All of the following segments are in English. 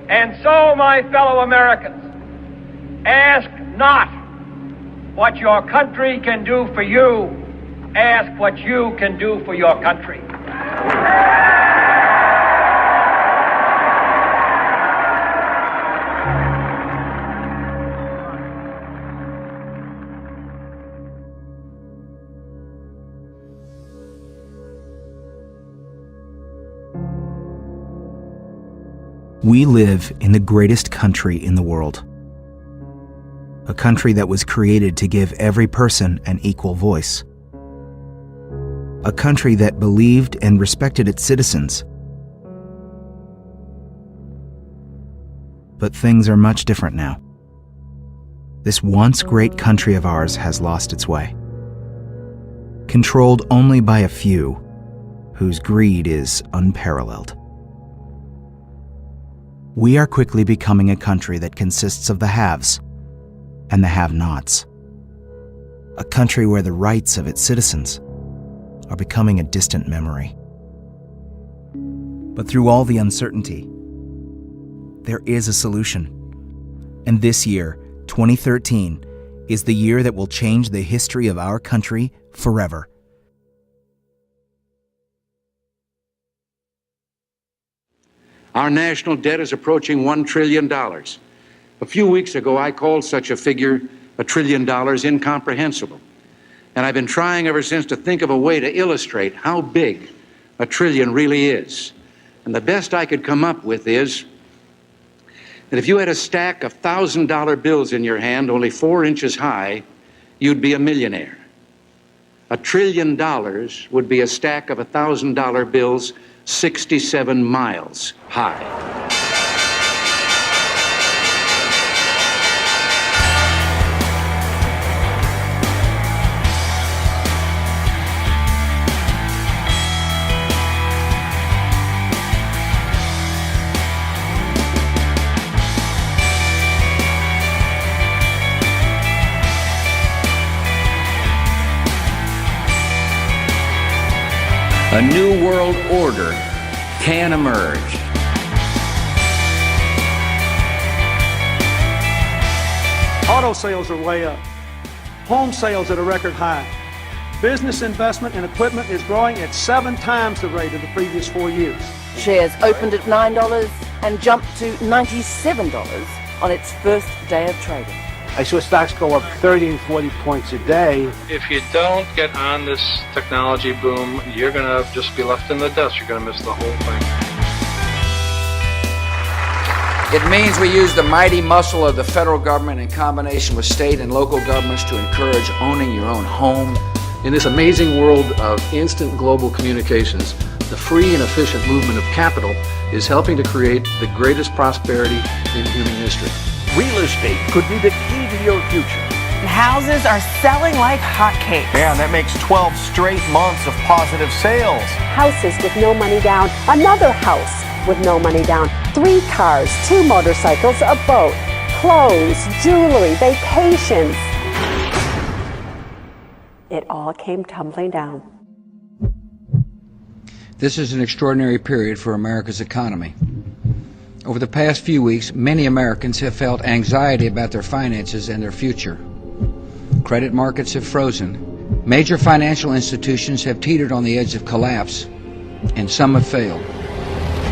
And so, my fellow Americans, ask not what your country can do for you, ask what you can do for your country. We live in the greatest country in the world. A country that was created to give every person an equal voice. A country that believed and respected its citizens. But things are much different now. This once great country of ours has lost its way. Controlled only by a few, whose greed is unparalleled. We are quickly becoming a country that consists of the haves and the have-nots. A country where the rights of its citizens are becoming a distant memory. But through all the uncertainty, there is a solution. And this year, 2013, is the year that will change the history of our country forever. Our national debt is approaching $1 trillion. A few weeks ago, I called such a figure, $1 trillion, incomprehensible. And I've been trying ever since to think of a way to illustrate how big $1 trillion really is. And the best I could come up with is that if you had a stack of $1,000 bills in your hand, only 4 inches high, you'd be a millionaire. $1 trillion would be a stack of $1,000 bills 67 miles high. A new world order can emerge. Auto sales are way up. Home sales at a record high. Business investment in equipment is growing at 7 times the rate of the previous 4 years. Shares opened at $9 and jumped to $97 on its first day of trading. I saw stocks go up 30 and 40 points a day. If you don't get on this technology boom, you're going to just be left in the dust. You're going to miss the whole thing. It means we use the mighty muscle of the federal government in combination with state and local governments to encourage owning your own home. In this amazing world of instant global communications, the free and efficient movement of capital is helping to create the greatest prosperity in human history. Real estate could be the key to your future. Houses are selling like hotcakes. Yeah, and that makes 12 straight months of positive sales. Houses with no money down, another house with no money down, 3 cars, 2 motorcycles, a boat, clothes, jewelry, vacations. It all came tumbling down. This is an extraordinary period for America's economy. Over the past few weeks, many Americans have felt anxiety about their finances and their future. Credit markets have frozen. Major financial institutions have teetered on the edge of collapse, and some have failed.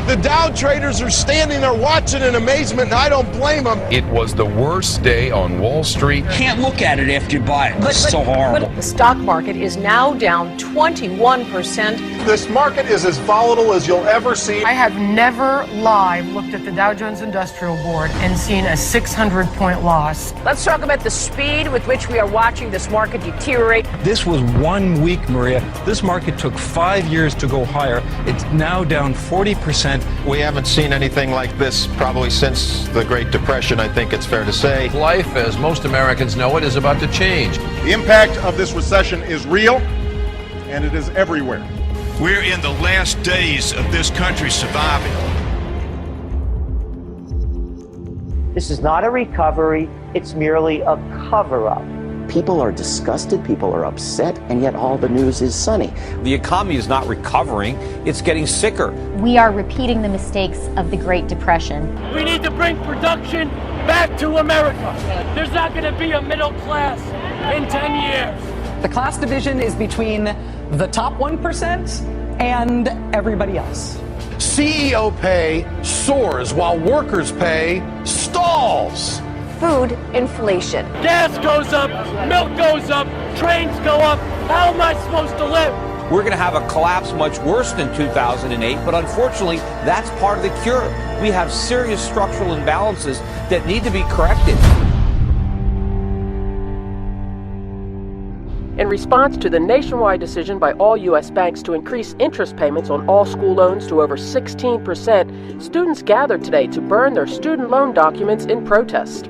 The Dow traders are standing there watching in amazement, and I don't blame them. It was the worst day on Wall Street. Can't look at it after you buy it. It's so horrible. But the stock market is now down 21%. This market is as volatile as you'll ever see. I have never live looked at the Dow Jones Industrial Board and seen a 600-point loss. Let's talk about the speed with which we are watching this market deteriorate. This was 1 week, Maria. This market took 5 years to go higher. It's now down 40%. We haven't seen anything like this probably since the Great Depression, I think it's fair to say. Life, as most Americans know it, is about to change. The impact of this recession is real, and it is everywhere. We're in the last days of this country surviving. This is not a recovery, it's merely a cover-up. People are disgusted, people are upset, and yet all the news is sunny. The economy is not recovering, it's getting sicker. We are repeating the mistakes of the Great Depression. We need to bring production back to America. There's not going to be a middle class in 10 years. The class division is between the top 1% and everybody else. CEO pay soars while workers' pay stalls. Food inflation. Gas goes up, milk goes up, trains go up. How am I supposed to live? We're going to have a collapse much worse than 2008, but unfortunately, that's part of the cure. We have serious structural imbalances that need to be corrected. In response to the nationwide decision by all U.S. banks to increase interest payments on all school loans to over 16%, students gathered today to burn their student loan documents in protest.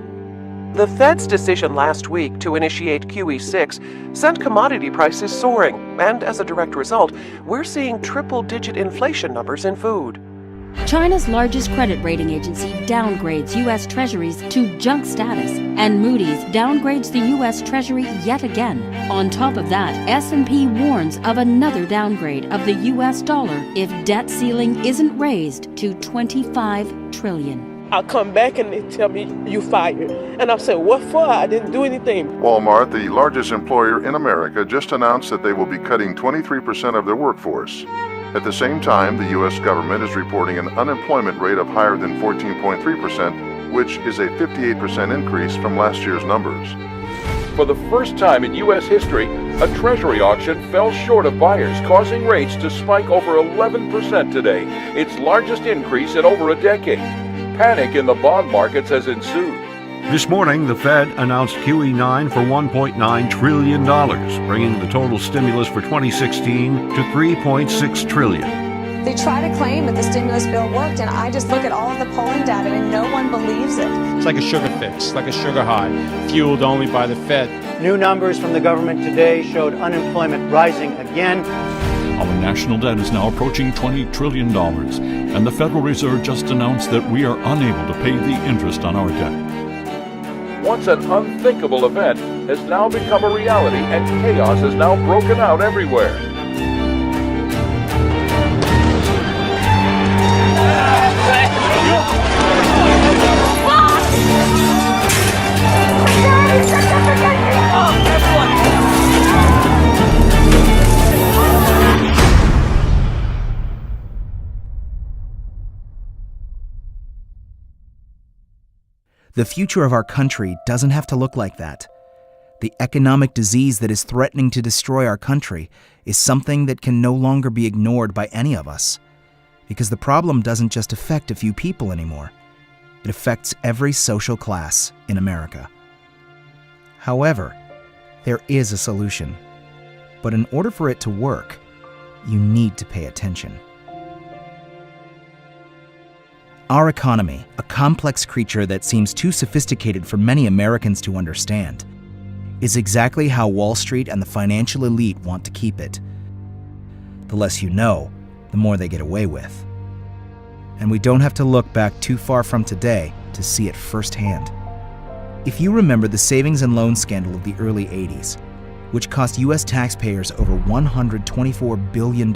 The Fed's decision last week to initiate QE6 sent commodity prices soaring, and as a direct result, we're seeing triple-digit inflation numbers in food. China's largest credit rating agency downgrades U.S. Treasuries to junk status, and Moody's downgrades the U.S. Treasury yet again. On top of that, S&P warns of another downgrade of the U.S. dollar if debt ceiling isn't raised to $25 trillion. I'll come back and they tell me you fired. And I'll say, what for? I didn't do anything. Walmart, the largest employer in America, just announced that they will be cutting 23% of their workforce. At the same time, the U.S. government is reporting an unemployment rate of higher than 14.3%, which is a 58% increase from last year's numbers. For the first time in U.S. history, a Treasury auction fell short of buyers, causing rates to spike over 11% today, its largest increase in over a decade. Panic in the bond markets has ensued. This morning, the Fed announced QE9 for $1.9 trillion, bringing the total stimulus for 2016 to $3.6 trillion. They try to claim that the stimulus bill worked, and I just look at all of the polling data and no one believes it. It's like a sugar fix, like a sugar high, fueled only by the Fed. New numbers from the government today showed unemployment rising again. Our national debt is now approaching $20 trillion, and the Federal Reserve just announced that we are unable to pay the interest on our debt. Once an unthinkable event has now become a reality, and chaos has now broken out everywhere. The future of our country doesn't have to look like that. The economic disease that is threatening to destroy our country is something that can no longer be ignored by any of us. Because the problem doesn't just affect a few people anymore. It affects every social class in America. However, there is a solution. But in order for it to work, you need to pay attention. Our economy, a complex creature that seems too sophisticated for many Americans to understand, is exactly how Wall Street and the financial elite want to keep it. The less you know, the more they get away with. And we don't have to look back too far from today to see it firsthand. If you remember the savings and loan scandal of the early 80s, which cost U.S. taxpayers over $124 billion,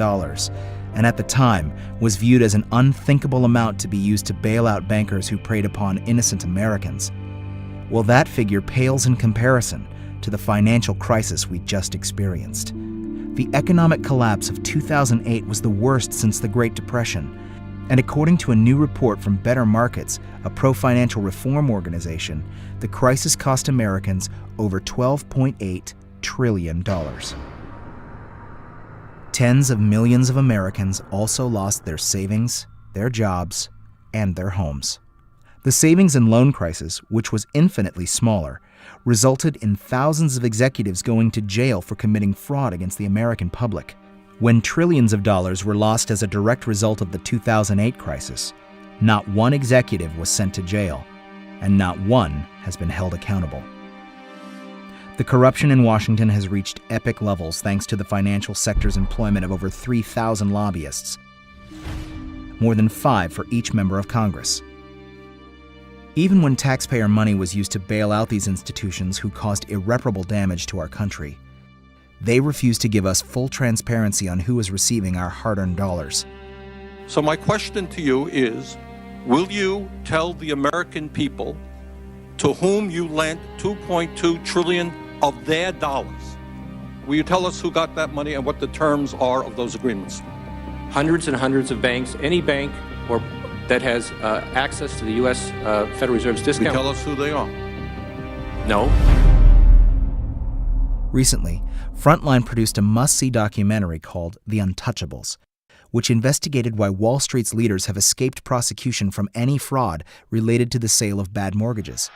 and at the time was viewed as an unthinkable amount to be used to bail out bankers who preyed upon innocent Americans, well, that figure pales in comparison to the financial crisis we just experienced. The economic collapse of 2008 was the worst since the Great Depression, and according to a new report from Better Markets, a pro-financial reform organization, the crisis cost Americans over $12.8 trillion. Tens of millions of Americans also lost their savings, their jobs, and their homes. The savings and loan crisis, which was infinitely smaller, resulted in thousands of executives going to jail for committing fraud against the American public. When trillions of dollars were lost as a direct result of the 2008 crisis, not one executive was sent to jail, and not one has been held accountable. The corruption in Washington has reached epic levels thanks to the financial sector's employment of over 3,000 lobbyists, more than 5 for each member of Congress. Even when taxpayer money was used to bail out these institutions who caused irreparable damage to our country, they refused to give us full transparency on who was receiving our hard-earned dollars. So my question to you is, will you tell the American people to whom you lent $2.2 trillion of their dollars? Will you tell us who got that money and what the terms are of those agreements? Hundreds and hundreds of banks, any bank or that has access to the U.S. Federal Reserve's discount. Will you tell us who they are? No. Recently, Frontline produced a must-see documentary called The Untouchables, which investigated why Wall Street's leaders have escaped prosecution from any fraud related to the sale of bad mortgages.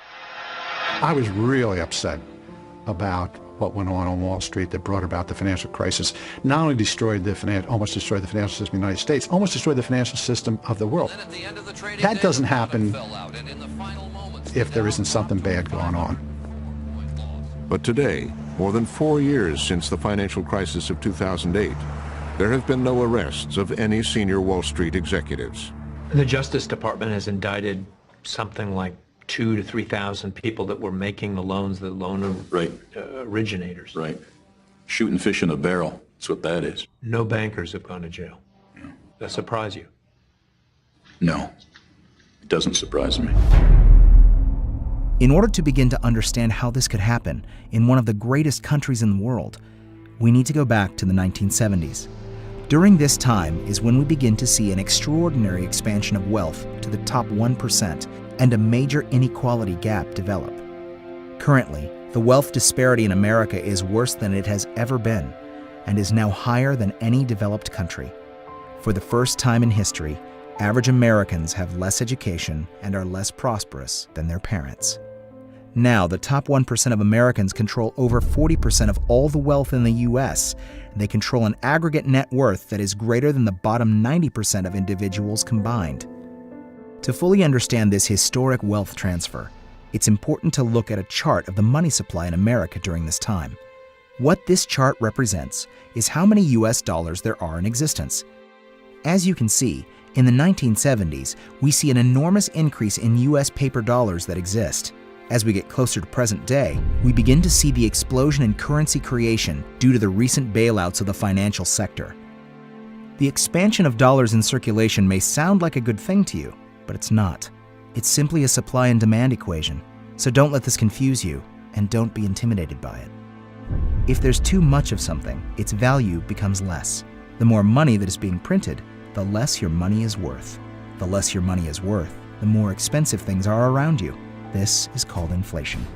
I was really upset about what went on Wall Street that brought about the financial crisis. Not only almost destroyed the financial system of the United States, almost destroyed the financial system of the world. That doesn't happen if there isn't something bad going on. But today, more than 4 years since the financial crisis of 2008, there have been no arrests of any senior Wall Street executives. The Justice Department has indicted something like 2,000 to 3,000 people that were making the loans, the loan originators. Right. Shooting fish in a barrel. That's what that is. No bankers have gone to jail. Yeah. Does that surprise you? No. It doesn't surprise me. In order to begin to understand how this could happen in one of the greatest countries in the world, we need to go back to the 1970s. During this time is when we begin to see an extraordinary expansion of wealth to the top 1% and a major inequality gap develop. Currently, the wealth disparity in America is worse than it has ever been and is now higher than any developed country. For the first time in history, average Americans have less education and are less prosperous than their parents. Now, the top 1% of Americans control over 40% of all the wealth in the U.S. They control an aggregate net worth that is greater than the bottom 90% of individuals combined. To fully understand this historic wealth transfer, it's important to look at a chart of the money supply in America during this time. What this chart represents is how many U.S. dollars there are in existence. As you can see, in the 1970s, we see an enormous increase in U.S. paper dollars that exist. As we get closer to present day, we begin to see the explosion in currency creation due to the recent bailouts of the financial sector. The expansion of dollars in circulation may sound like a good thing to you, but it's not. It's simply a supply and demand equation, so don't let this confuse you, and don't be intimidated by it. If there's too much of something, its value becomes less. The more money that is being printed, the less your money is worth. The less your money is worth, the more expensive things are around you. This is called inflation.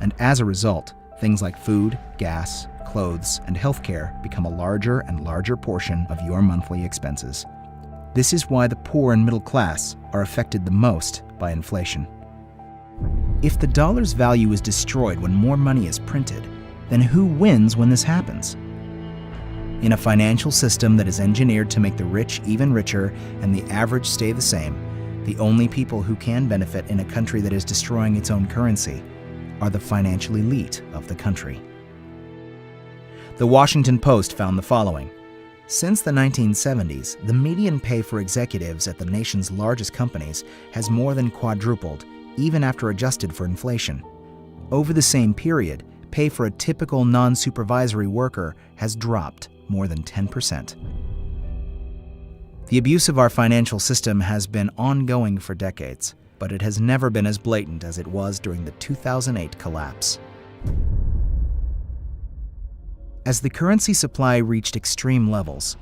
And as a result, things like food, gas, clothes, and healthcare become a larger and larger portion of your monthly expenses. This is why the poor and middle class are affected the most by inflation. If the dollar's value is destroyed when more money is printed, then who wins when this happens? In a financial system that is engineered to make the rich even richer and the average stay the same, the only people who can benefit in a country that is destroying its own currency are the financial elite of the country. The Washington Post found the following. Since the 1970s, the median pay for executives at the nation's largest companies has more than quadrupled, even after adjusted for inflation. Over the same period, pay for a typical non-supervisory worker has dropped more than 10%. The abuse of our financial system has been ongoing for decades, but it has never been as blatant as it was during the 2008 collapse. As the currency supply reached extreme levels,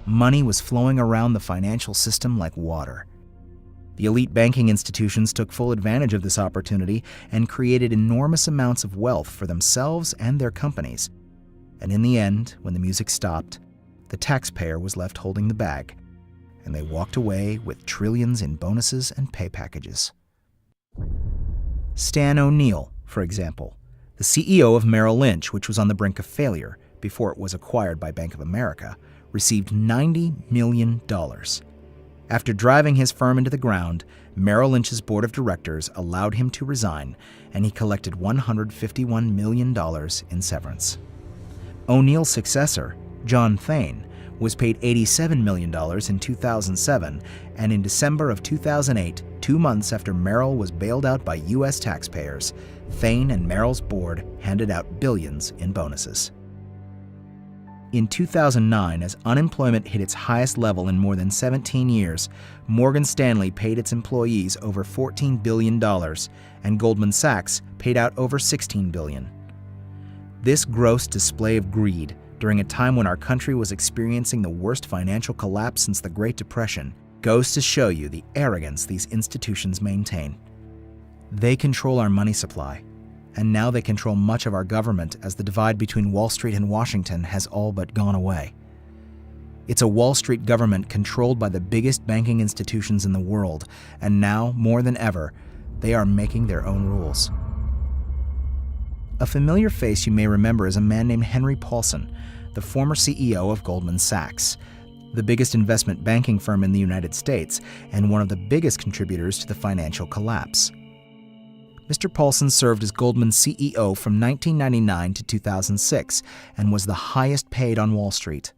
money was flowing around the financial system like water. The elite banking institutions took full advantage of this opportunity and created enormous amounts of wealth for themselves and their companies. And in the end, when the music stopped, the taxpayer was left holding the bag, and they walked away with trillions in bonuses and pay packages. Stan O'Neill, for example, the CEO of Merrill Lynch, which was on the brink of failure before it was acquired by Bank of America, received $90 million. After driving his firm into the ground, Merrill Lynch's board of directors allowed him to resign, and he collected $151 million in severance. O'Neill's successor, John Thain, was paid $87 million in 2007, and in December of 2008, 2 months after Merrill was bailed out by U.S. taxpayers, Thane and Merrill's board handed out billions in bonuses. In 2009, as unemployment hit its highest level in more than 17 years, Morgan Stanley paid its employees over $14 billion, and Goldman Sachs paid out over $16 billion. This gross display of greed, during a time when our country was experiencing the worst financial collapse since the Great Depression, goes to show you the arrogance these institutions maintain. They control our money supply, and now they control much of our government as the divide between Wall Street and Washington has all but gone away. It's a Wall Street government controlled by the biggest banking institutions in the world, and now, more than ever, they are making their own rules. A familiar face you may remember is a man named Henry Paulson, the former CEO of Goldman Sachs, the biggest investment banking firm in the United States and one of the biggest contributors to the financial collapse. Mr. Paulson served as Goldman's CEO from 1999 to 2006 and was the highest paid on Wall Street.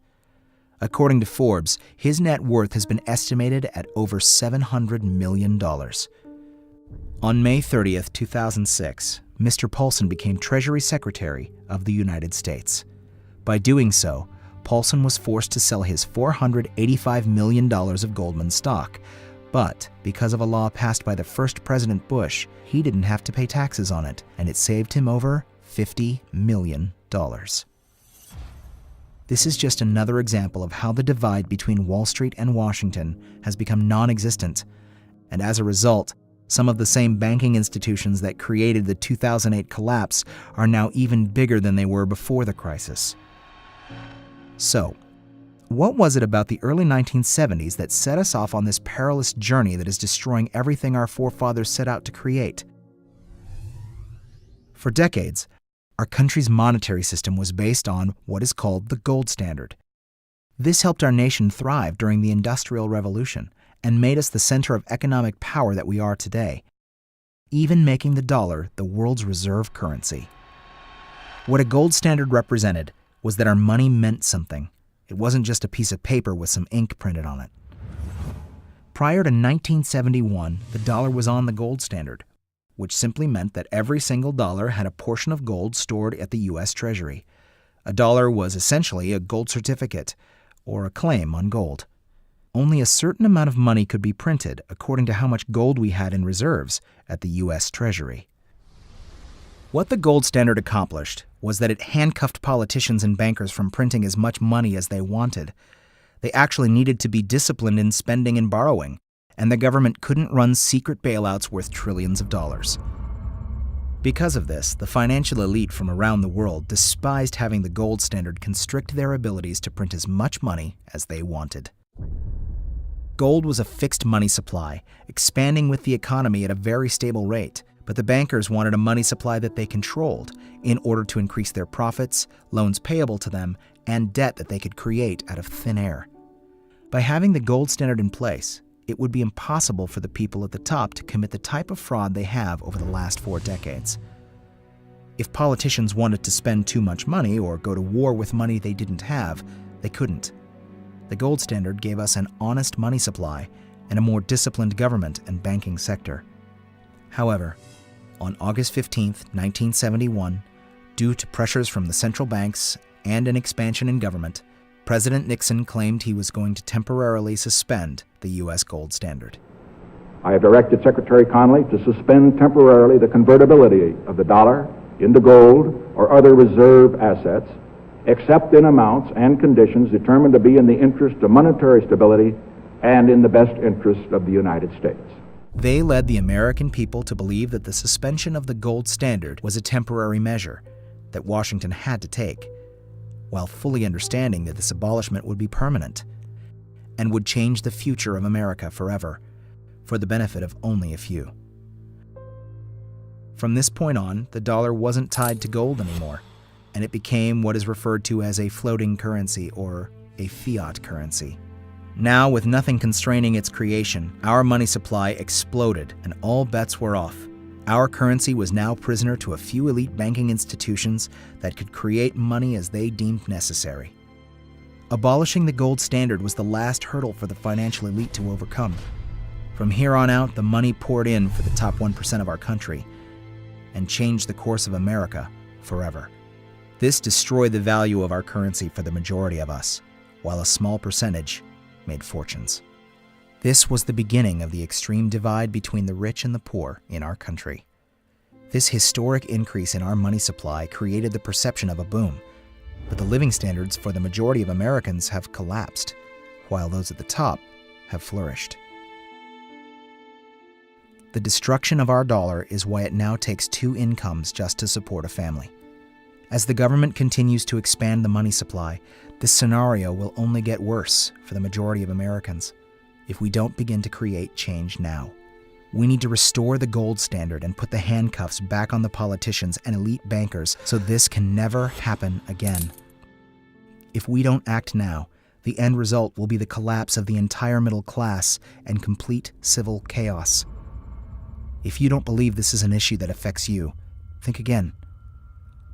According to Forbes, his net worth has been estimated at over $700 million. On May 30th, 2006, Mr. Paulson became Treasury Secretary of the United States. By doing so, Paulson was forced to sell his $485 million of Goldman stock, but because of a law passed by the first President Bush, he didn't have to pay taxes on it, and it saved him over $50 million. This is just another example of how the divide between Wall Street and Washington has become non-existent, and as a result, some of the same banking institutions that created the 2008 collapse are now even bigger than they were before the crisis. So, what was it about the early 1970s that set us off on this perilous journey that is destroying everything our forefathers set out to create? For decades, our country's monetary system was based on what is called the gold standard. This helped our nation thrive during the Industrial Revolution and made us the center of economic power that we are today, even making the dollar the world's reserve currency. What a gold standard represented was that our money meant something. It wasn't just a piece of paper with some ink printed on it. Prior to 1971, the dollar was on the gold standard, which simply meant that every single dollar had a portion of gold stored at the U.S. Treasury. A dollar was essentially a gold certificate, or a claim on gold. Only a certain amount of money could be printed according to how much gold we had in reserves at the U.S. Treasury. What the gold standard accomplished was that it handcuffed politicians and bankers from printing as much money as they wanted. They actually needed to be disciplined in spending and borrowing, and the government couldn't run secret bailouts worth trillions of dollars. Because of this, the financial elite from around the world despised having the gold standard constrict their abilities to print as much money as they wanted. Gold was a fixed money supply, expanding with the economy at a very stable rate, but the bankers wanted a money supply that they controlled in order to increase their profits, loans payable to them, and debt that they could create out of thin air. By having the gold standard in place, it would be impossible for the people at the top to commit the type of fraud they have over the last 4 decades. If politicians wanted to spend too much money or go to war with money they didn't have, they couldn't. The gold standard gave us an honest money supply and a more disciplined government and banking sector. However, on August 15, 1971, due to pressures from the central banks and an expansion in government, President Nixon claimed he was going to temporarily suspend the U.S. gold standard. I have directed Secretary Connally to suspend temporarily the convertibility of the dollar into gold or other reserve assets, except in amounts and conditions determined to be in the interest of monetary stability and in the best interest of the United States. They led the American people to believe that the suspension of the gold standard was a temporary measure that Washington had to take, while fully understanding that this abolishment would be permanent and would change the future of America forever, for the benefit of only a few. From this point on, the dollar wasn't tied to gold anymore, and it became what is referred to as a floating currency or a fiat currency. Now, with nothing constraining its creation, our money supply exploded and all bets were off. Our currency was now prisoner to a few elite banking institutions that could create money as they deemed necessary. Abolishing the gold standard was the last hurdle for the financial elite to overcome. From here on out, the money poured in for the top 1% of our country and changed the course of America forever. This destroyed the value of our currency for the majority of us, while a small percentage made fortunes. This was the beginning of the extreme divide between the rich and the poor in our country. This historic increase in our money supply created the perception of a boom, but the living standards for the majority of Americans have collapsed, while those at the top have flourished. The destruction of our dollar is why it now takes 2 incomes just to support a family. As the government continues to expand the money supply, this scenario will only get worse for the majority of Americans if we don't begin to create change now. We need to restore the gold standard and put the handcuffs back on the politicians and elite bankers so this can never happen again. If we don't act now, the end result will be the collapse of the entire middle class and complete civil chaos. If you don't believe this is an issue that affects you, think again.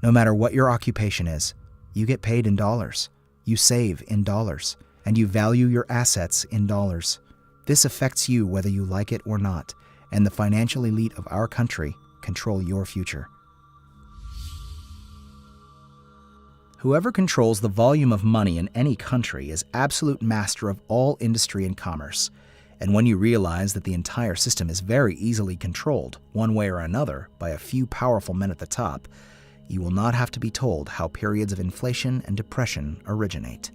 No matter what your occupation is, you get paid in dollars, you save in dollars, and you value your assets in dollars. This affects you whether you like it or not, and the financial elite of our country control your future. Whoever controls the volume of money in any country is absolute master of all industry and commerce. And when you realize that the entire system is very easily controlled, one way or another, by a few powerful men at the top, you will not have to be told how periods of inflation and depression originate.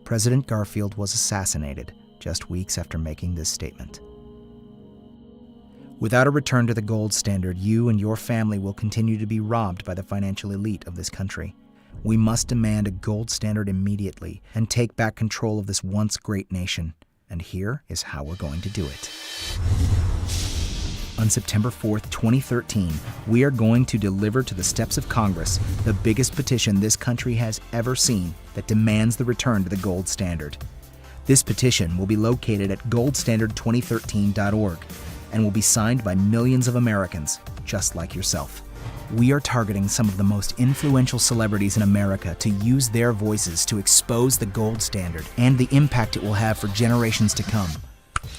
President Garfield was assassinated just weeks after making this statement. Without a return to the gold standard, you and your family will continue to be robbed by the financial elite of this country. We must demand a gold standard immediately and take back control of this once great nation. And here is how we're going to do it. On September 4th, 2013, we are going to deliver to the steps of Congress the biggest petition this country has ever seen that demands the return to the gold standard. This petition will be located at goldstandard2013.org and will be signed by millions of Americans, just like yourself. We are targeting some of the most influential celebrities in America to use their voices to expose the gold standard and the impact it will have for generations to come.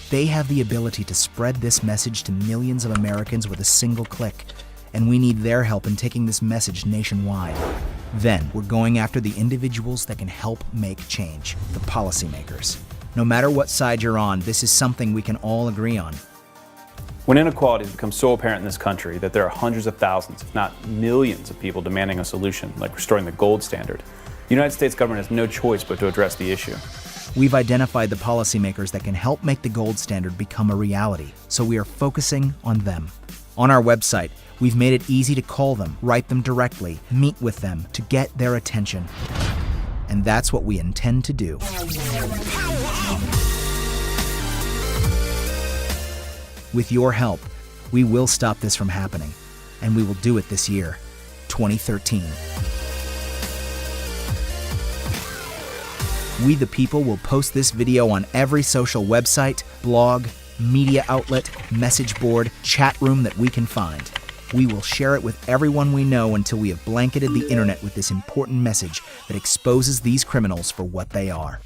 They have the ability to spread this message to millions of Americans with a single click, and we need their help in taking this message nationwide. Then, we're going after the individuals that can help make change, the policymakers. No matter what side you're on, this is something we can all agree on. When inequality has become so apparent in this country that there are hundreds of thousands, if not millions of people demanding a solution, like restoring the gold standard, the United States government has no choice but to address the issue. We've identified the policymakers that can help make the gold standard become a reality, so we are focusing on them. On our website, we've made it easy to call them, write them directly, meet with them to get their attention. And that's what we intend to do. With your help, we will stop this from happening, and we will do it this year, 2013. We the people will post this video on every social website, blog, media outlet, message board, chat room that we can find. We will share it with everyone we know until we have blanketed the internet with this important message that exposes these criminals for what they are.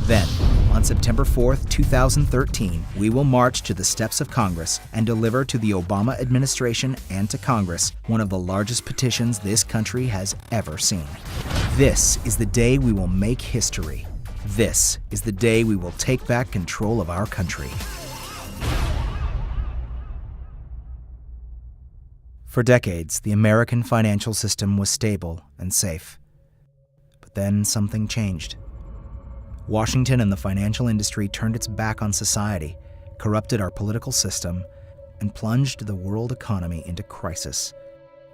Then, on September 4th, 2013, we will march to the steps of Congress and deliver to the Obama administration and to Congress one of the largest petitions this country has ever seen. This is the day we will make history. This is the day we will take back control of our country. For decades, the American financial system was stable and safe. But then something changed. Washington and the financial industry turned its back on society, corrupted our political system, and plunged the world economy into crisis,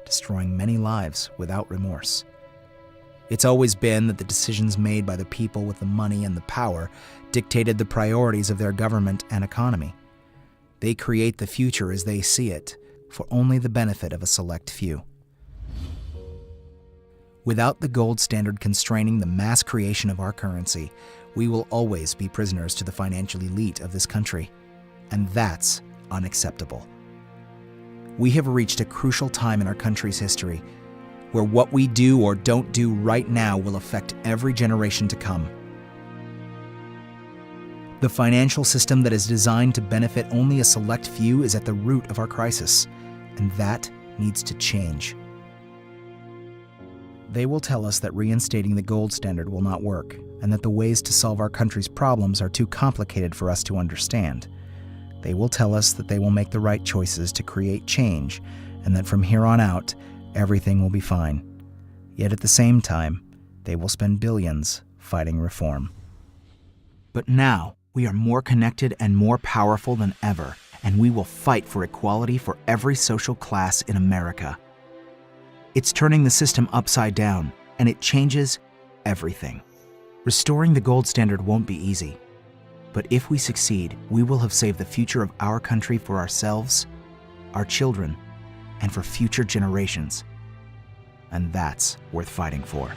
destroying many lives without remorse. It's always been that the decisions made by the people with the money and the power dictated the priorities of their government and economy. They create the future as they see it, for only the benefit of a select few. Without the gold standard constraining the mass creation of our currency, we will always be prisoners to the financial elite of this country, and that's unacceptable. We have reached a crucial time in our country's history. where what we do or don't do right now will affect every generation to come. The financial system that is designed to benefit only a select few is at the root of our crisis, and that needs to change. They will tell us that reinstating the gold standard will not work, and that the ways to solve our country's problems are too complicated for us to understand. They will tell us that they will make the right choices to create change, and that from here on out, everything will be fine. Yet at the same time, they will spend billions fighting reform. But now, we are more connected and more powerful than ever, and we will fight for equality for every social class in America. It's turning the system upside down, and it changes everything. Restoring the gold standard won't be easy, but if we succeed, we will have saved the future of our country for ourselves, our children, and for future generations. And that's worth fighting for.